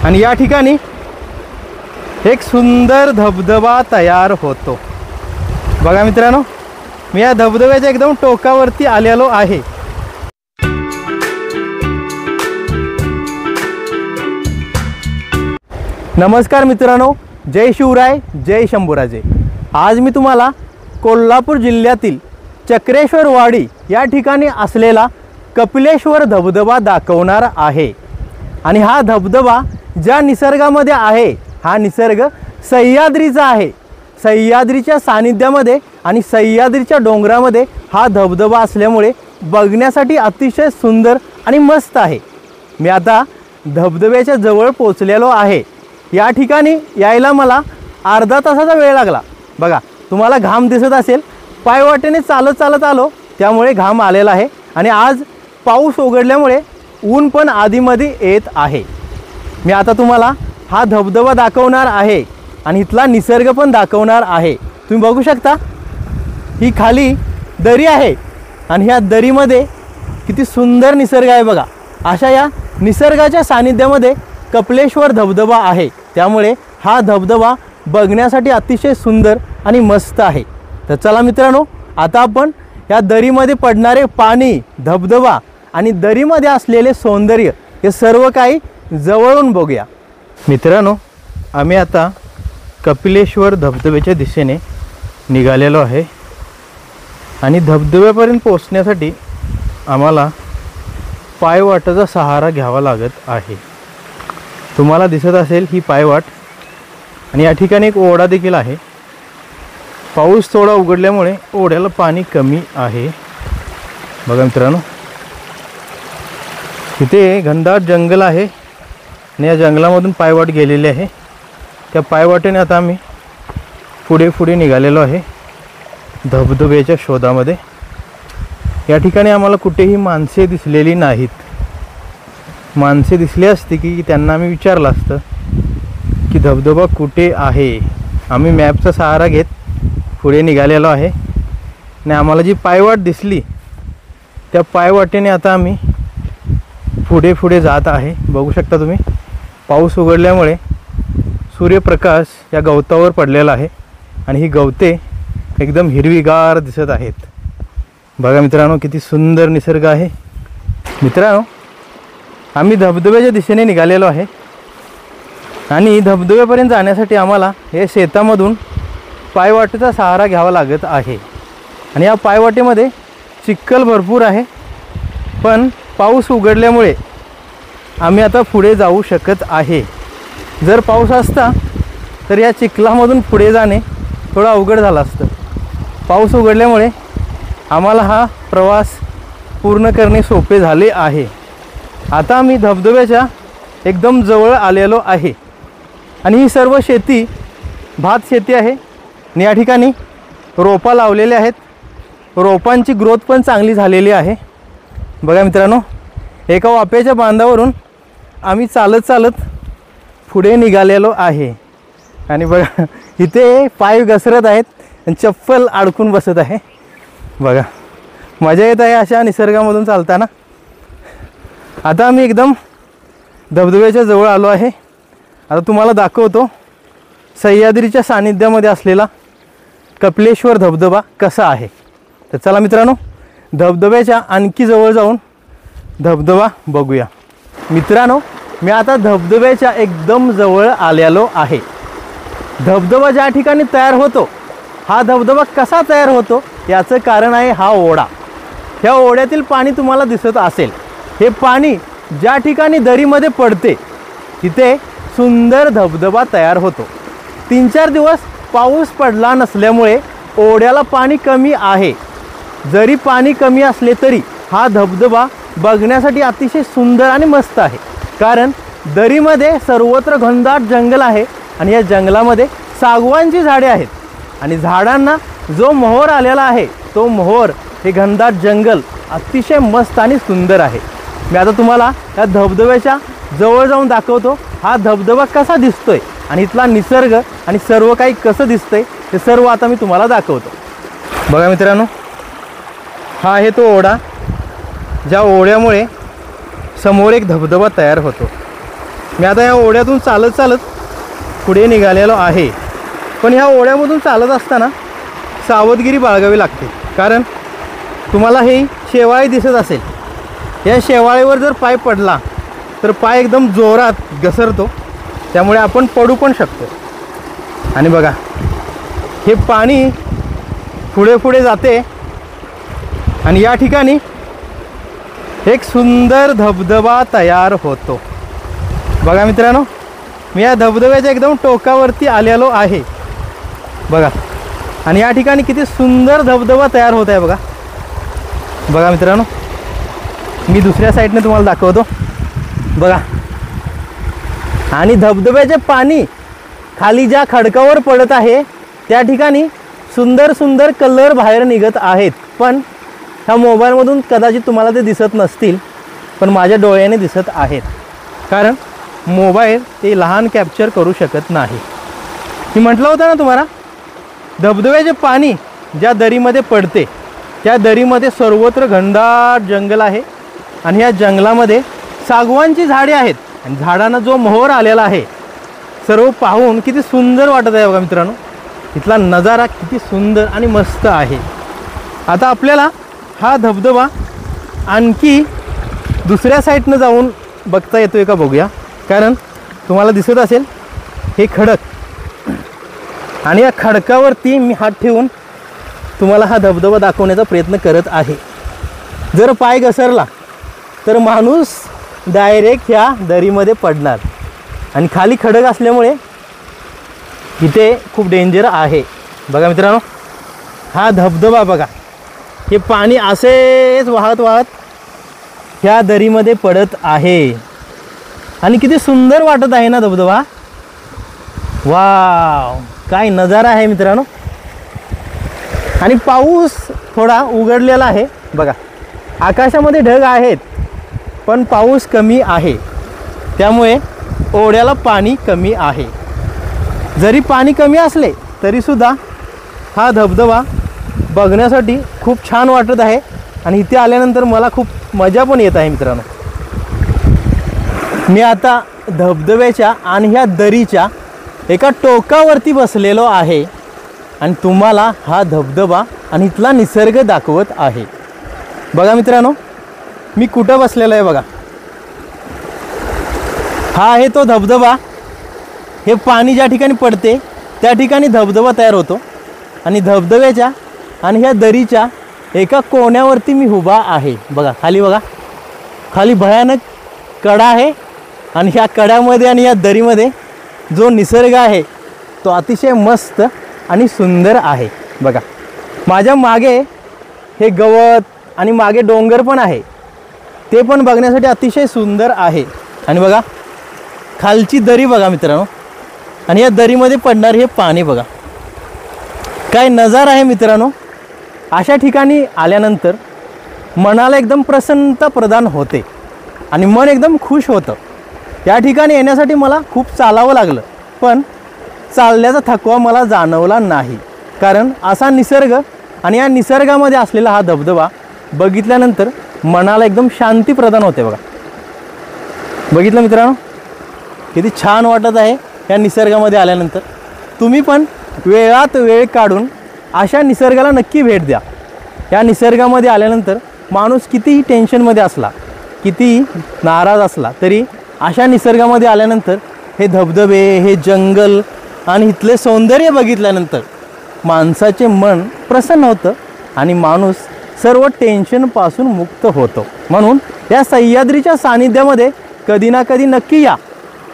आणि या ठिकाणी एक सुंदर धबधबा तयार होतो। बघा मित्रांनो, मी या धबधब्याच्या एकदम टोकावरती आलेलो आहे। नमस्कार मित्रांनो, जय शिवराय, जय शंभूराजे। आज मी तुम्हाला कोल्हापूर जिल्ह्यातील चक्रेश्वरवाडी या ठिकाणी असलेला कपिलेश्वर धबधबा दाखवणार आहे। आणि हा धबधबा ज्या निसर्गामध्ये आहे, हा निसर्ग सह्याद्रीचा आहे। सह्याद्रीच्या सानिध्यामध्ये आणि सह्याद्रीच्या डोंगरामध्ये हा धबधबा असल्यामुळे बघण्यासाठी अतिशय सुंदर आणि मस्त आहे। मी आता धबधब्याच्या जवळ पोहोचलेलो आहे। या ठिकाणी यायला मला अर्धा तासाचा वेळ लागला। बघा, तुम्हाला घाम दिसत असेल, पायवाटेने चालत आलो, त्यामुळे घाम आलेला आहे। आणि आज पाऊस उघडल्यामुळे ऊन पण आधीमध्ये येत आहे। मी आता तुम्हाला हा धबधबा दाखवणार आहे आणि इथला निसर्ग पण दाखवणार आहे। तुम्ही बघू शकता, ही खाली दरी आहे आणि ह्या दरीमध्ये किती सुंदर निसर्ग आहे बघा। अशा या निसर्गाच्या सानिध्यामध्ये कपिलेश्वर धबधबा आहे, त्यामुळे हा धबधबा बघण्यासाठी अतिशय सुंदर आणि मस्त आहे। तर चला मित्रांनो, आता आपण या दरीमध्ये पडणारे पाणी, धबधबा आणि दरीमध्ये असलेले सौंदर्य हे सर्व काही जवळून बघूया। मित्रांनो, आम्ही आता कपिलेश्वर धबधब्याच्या दिशेने निघालेलो आहे आणि धबधब्यापर्यंत पोहोचण्यासाठी आम्हाला पायवाटेचा सहारा घ्यावा लागत आहे। तुम्हाला दिसत असेल ही पायवाट, आणि या ठिकाणी एक ओढा देखील आहे। पाऊस थोडा उघडल्यामुळे ओढ्याला पाणी कमी आहे। बघा मित्रांनो, इथे घनदाट जंगल आहे आणि या जंगलामधून पायवाट गेलेली आहे। त्या पायवाटेने आता आम्ही पुढे निघालेलो आहे धबधब्याच्या शोधामध्ये। या ठिकाणी आम्हाला कुठेही माणसे दिसलेली नाहीत। माणसे दिसली असती की त्यांना आम्ही विचारलं असतं की धबधबा कुठे आहे। आम्ही मॅपचा सहारा घेत पुढे निघालेलो आहे आणि आम्हाला जी पायवाट दिसली त्या पायवाटेने आता आम्ही पुढे जात आहे। बघू शकता तुम्ही, पाऊस उघडल्यामुळे सूर्यप्रकाश या गवतावर पडलेला आहे आणि ही गवते एकदम हिरवीगार दिसत आहेत। बघा मित्रांनो, किती सुंदर निसर्ग आहे। मित्रांनो, आम्ही धबधब्याच्या दिशेने निघालेलो आहे आणि धबधब्यापर्यंत जाण्यासाठी आम्हाला हे शेतामधून पायवाटेचा सहारा घ्यावा लागत आहे। आणि या पायवाटेमध्ये चिखल भरपूर आहे, पण पाऊस उघडल्यामुळे आम्ही आता पुढे जाऊ शकत आहे। जर पाऊस असता तर या चिखलामधून पुढे जाणे थोडा अवघड झालं असतं। पाऊस उघडल्यामुळे आम्हाला हा प्रवास पूर्ण करणे सोपे झाले आहे। आता आम्ही धबधब्याच्या एकदम जवळ आलेलो आहे आणि ही सर्व शेती भात शेती आहे आणि या ठिकाणी रोपा लावलेले आहेत। रोपांची ग्रोथ पण चांगली झालेली आहे। बघा मित्रांनो, एका वाप्याच्या बांधावरून आम्ही चालत पुढे निघालेलो आहे आणि बघा इथे पाय घसरत आहेत आणि चप्पल अडकून बसत आहे। बघा, मजा येत आहे अशा निसर्गामधून चालताना। आता आम्ही एकदम धबधब्याच्या जवळ आलो आहे। आता तुम्हाला दाखवतो सह्याद्रीच्या सानिध्यामध्ये असलेला कपिलेश्वर धबधबा कसा आहे। तर चला मित्रांनो, धबधब्याच्या आणखी जवळ जाऊन धबधबा बघूया। मित्रांनो, मी आता धबधब्याच्या एकदम जवळ आलेलो आहे। धबधबा ज्या ठिकाणी तयार होतो, हा धबधबा कसा तयार होतो याचं कारण आहे हा ओढा। ह्या ओढ्यातील पाणी तुम्हाला दिसत असेल। हे पाणी ज्या ठिकाणी दरीमध्ये पडते तिथे सुंदर धबधबा तयार होतो। 3-4 दिवस पाऊस पडला नसल्यामुळे ओढ्याला पाणी कमी आहे। जरी पाणी कमी असले तरी हा धबधबा बघण्यासाठी अतिशय सुंदर आणि मस्त आहे, कारण दरीमध्ये सर्वत्र घनदाट जंगल आहे आणि या जंगलामध्ये सागवानची झाडे आहेत आणि झाडांना जो मोहर आलेला आहे तो मोहर, हे घनदाट जंगल अतिशय मस्त आणि सुंदर आहे। मी आता तुम्हाला या धबधब्याच्या जवळ जाऊन दाखवतो हा धबधबा कसा दिसतोय आणि इथला निसर्ग आणि सर्व काही कसं दिसतंय हे सर्व आता मी तुम्हाला दाखवतो। बघा मित्रांनो, हा आहे तो ओढा, ज्या ओढ्यामुळे समोर एक धबधबा तयार होतो। मी आता या ओढ्यातून चालत चालत पुढे निघालेलो आहे. पण ह्या ओढ्यामधून चालत असताना सावधगिरी बाळगावी लागते, कारण तुम्हाला हे शेवाळे दिसत असेल. या शेवाळेवर जर पाय पडला तर पाय एकदम जोरात घसरतो, त्यामुळे आपण पडू पण शकतो. आणि बघा हे पाणी पुढे पुढे जाते आणि या ठिकाणी एक सुंदर धबधबा तयार होतो. बघा मित्रांनो, मी या धबधब्याच्या एकदम टोकावरती आलेलो आहे. बघा, आणि या ठिकाणी किती सुंदर धबधबा तयार होत आहे. बघा बघा मित्रांनो, मी दुसऱ्या साईडने तुम्हाला दाखवतो. बघा, आणि धबधब्याचे पाणी खाली ज्या खडकावर पडत आहे त्या ठिकाणी सुंदर सुंदर कलर बाहेर निघत आहेत. पण ह्या मोबाईलमधून कदाचित तुम्हाला ते दिसत नसतील, पण माझ्या डोळ्याने दिसत आहेत, कारण मोबाईल ते लहान कॅप्चर करू शकत नाही. मी म्हटलं होतं ना तुम्हाला, धबधब्याचे पाणी ज्या दरीमध्ये पडते त्या दरीमध्ये सर्वत्र घनदाट जंगल आहे. आणि या जंगलामध्ये सागवानची झाडे आहेत आणि झाडांना जो मोहर आलेला आहे सर्व पाहून किती सुंदर वाटत आहे. बघा मित्रांनो, इथला नजारा किती सुंदर आणि मस्त आहे. आता आपल्याला हा धबधबा आणखी दुसऱ्या साईडनं जाऊन बघता येतोय का बघूया, कारण तुम्हाला दिसत असेल हे खडक, आणि या खडकावरती मी हात ठेवून तुम्हाला हा धबधबा दाखवण्याचा प्रयत्न करत आहे. जर पाय घसरला तर माणूस डायरेक्ट ह्या दरीमध्ये पडणार, आणि खाली खडक असल्यामुळे इथे खूप डेंजर आहे. बघा मित्रांनो, हा धबधबा बघा, हे पाणी असेच वाहत वाहत ह्या दरीमध्ये पडत आहे आणि किती सुंदर वाटत आहे ना धबधबा. वाव, काय नजारा आहे मित्रांनो. आणि पाऊस थोडा उघडलेला आहे. बघा, आकाशामध्ये ढग आहेत पण पाऊस कमी आहे, त्यामुळे ओढ्याला पाणी कमी आहे. जरी पाणी कमी असले तरीसुद्धा हा धबधबा बघण्यासाठी खूप छान वाटत आहे. आणि इथे आल्यानंतर मला खूप मजा पण येत आहे मित्रांनो. मी आता धबधब्याच्या आणि ह्या दरीच्या एका टोकावरती बसलेलो आहे आणि तुम्हाला हा धबधबा आणि इथला निसर्ग दाखवत आहे. बघा मित्रांनो, मी कुठं बसलेलो आहे बघा. हा आहे तो धबधबा. हे पाणी ज्या ठिकाणी पडते त्या ठिकाणी धबधबा तयार होतो, आणि धबधब्याच्या आणि ह्या दरीच्या एका कोण्यावरती मी उभा आहे. बघा खाली, बघा खाली भयानक कडा आहे, आणि ह्या कड्यामध्ये आणि या दरीमध्ये जो निसर्ग आहे तो अतिशय मस्त आणि सुंदर आहे. बघा माझ्या मागे हे गवत आणि मागे डोंगर पण आहे, ते पण बघण्यासाठी अतिशय सुंदर आहे. आणि बघा खालची दरी बघा मित्रांनो, आणि या दरीमध्ये पडणार हे पाणी बघा, काय नजारा आहे मित्रांनो. अशा ठिकाणी आल्यानंतर मनाला एकदम प्रसन्नता प्रदान होते आणि मन एकदम खुश होतं. या ठिकाणी येण्यासाठी मला खूप चालावं लागलं, पण चालल्याचा थकवा मला जाणवला नाही, कारण असा निसर्ग आणि या निसर्गामध्ये असलेला हा धबधबा बघितल्यानंतर मनाला एकदम शांती प्रदान होते. बघा बघितलं मित्रांनो, किती छान वाटत आहे या निसर्गामध्ये आल्यानंतर. तुम्ही पण वेळात वेळ काढून अशा निसर्गाला नक्की भेट द्या. या निसर्गामध्ये आल्यानंतर माणूस कितीही टेन्शनमध्ये असला, कितीही नाराज असला तरी अशा निसर्गामध्ये आल्यानंतर हे धबधबे, हे जंगल आणि इथले सौंदर्य बघितल्यानंतर माणसाचे मन प्रसन्न होतं आणि माणूस सर्व टेन्शनपासून मुक्त होतो. म्हणून या सह्याद्रीच्या सानिध्यामध्ये कधी ना कधी नक्की या.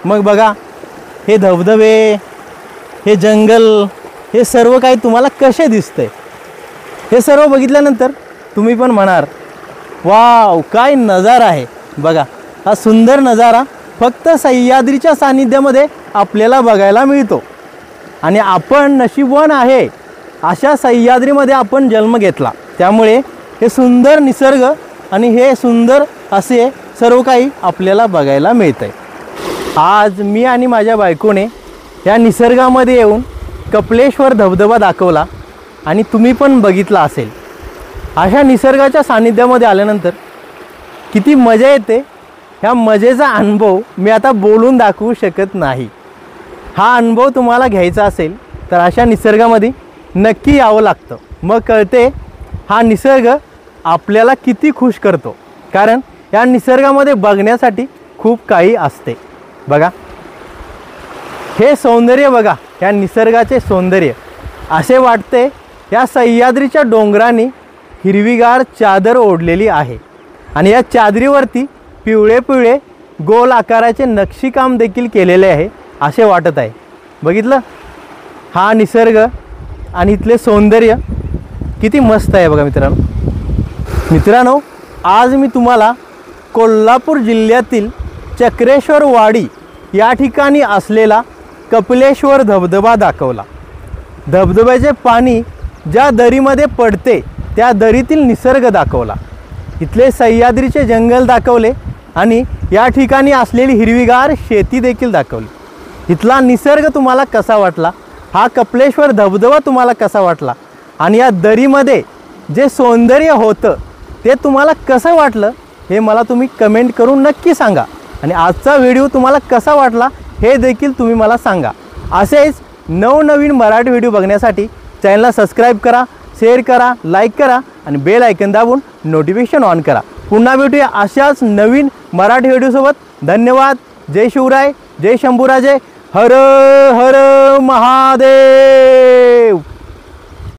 मग बघा हे धबधबे, हे जंगल, हे सर्व काही तुम्हाला कसे दिसतंय, हे सर्व बघितल्यानंतर तुम्ही पण म्हणाल वाव, काय नजारा आहे. बघा हा सुंदर नजारा फक्त सह्याद्रीच्या सानिध्यामध्ये आपल्याला बघायला मिळतो, आणि आपण नशीबवान आहे अशा सह्याद्रीमध्ये आपण जन्म घेतला. त्यामुळे हे सुंदर निसर्ग आणि हे सुंदर असे सर्व काही आपल्याला बघायला मिळतंय. आज मी आणि माझ्या बायकोने या निसर्गामध्ये येऊन कपिलेश्वर धबधबा दाखवला, आणि तुम्ही पण बघितला असेल. अशा निसर्गाच्या सानिध्यामध्ये आल्यानंतर किती मजा येते ह्या मजेचा अनुभव मी आता बोलून दाखवू शकत नाही। हा अनुभव तुम्हाला घ्यायचा असेल तर अशा निसर्गामध्ये नक्की यावं लागतं। मग कळते हा निसर्ग आपल्याला किती खुश करतो, कारण या निसर्गामध्ये बघण्यासाठी खूप काही असते। बघा हे सौंदर्य, बघा या निसर्गाचे सौंदर्य असे वाटते या सह्याद्रीच्या डोंगरांनी हिरवीगार चादर ओढलेली आहे आणि या चादरीवरती पिवळे पिवळे गोल आकाराचे नक्षीकाम देखील केलेले आहे असे वाटत आहे। बघितलं हा निसर्ग आणि इथले सौंदर्य किती मस्त आहे बघा मित्रांनो आज मी तुम्हाला कोल्हापूर जिल्ह्यातील चक्रेश्वर वाडी या ठिकाणी असलेला कपिलेश्वर धबधबा दाखवला। धबधब्याचे पाणी ज्या दरीमध्ये पडते त्या दरीतील निसर्ग दाखवला, इथले सह्याद्रीचे जंगल दाखवले आणि या ठिकाणी असलेली हिरवीगार शेती देखील दाखवली। इथला निसर्ग तुम्हाला कसा वाटला, हा कपिलेश्वर धबधबा तुम्हाला कसा वाटला आणि या दरीमध्ये जे सौंदर्य होतं ते तुम्हाला कसं वाटलं हे मला तुम्ही कमेंट करून नक्की सांगा। आणि आजचा व्हिडिओ तुम्हाला कसा वाटला हे देखील तुम्ही मला सांगा। असेच नवनवीन मराठी व्हिडिओ बघण्यासाठी चॅनलला सबस्क्राईब करा, शेअर करा, लाईक करा आणि बेल आयकन दाबून नोटिफिकेशन ऑन करा। पुन्हा भेटूया अशाच नवीन मराठी व्हिडिओसोबत। धन्यवाद। जय शिवराय, जय शंभूराजे, हर हर महादेव।